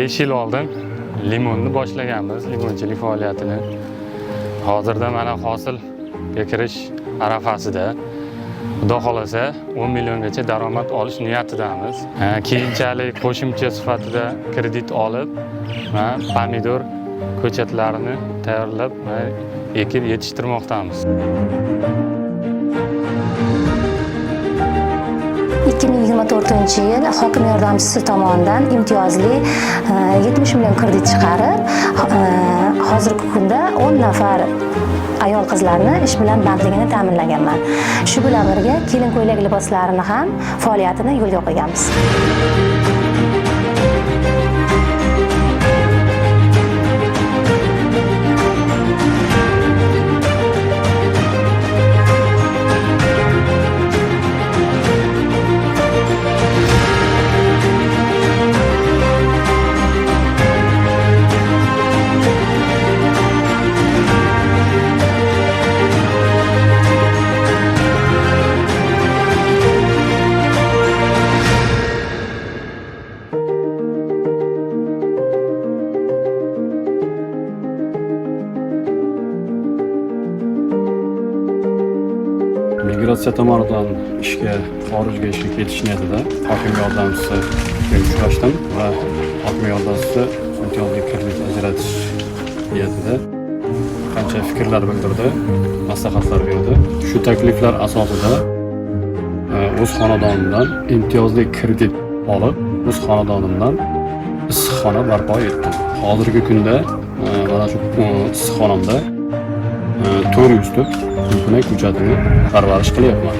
5 yil oldin limonni boshlaganmiz, limonchilik faoliyatini. Hozirda mana hosilga kirish arafasida. Xudo xolasa 10 milliongacha daromad olish niyatidamiz. Keyinchalik qo'shimcha sifatida kredit olib, pomidor ko'chatlarini tayyorlab ekib yetishtirmoqdamiz. 2024-yil hokim yordamchisi tomonidan imtiyozli 70 million kredit chiqarib, hozirgi kunda 10 nafar ayol qizlarni ish bilan bandligini ta'minlaganman. Shu bilan birga kelin ko'ylak liboslarini ham faoliyatini yo'lga qo'yganmiz. Migratsiya tomonidan xorijga ishga ketish niyatida hokim yordamchisi bilan uchrashdim va hokim yordamchisi imtiyozli kredit ajratish niyatida qancha fikrlar bildirdi, maslahatlar berdi. Shu takliflar asosida o'z xonadonimdan imtiyozli kredit olib, o'z xonadonimdan issiqxona barpo etdim. Hozirgi kunda mana shu issiqxonamda 400 ta ko'knak ko'chatini parvarish qilyapman.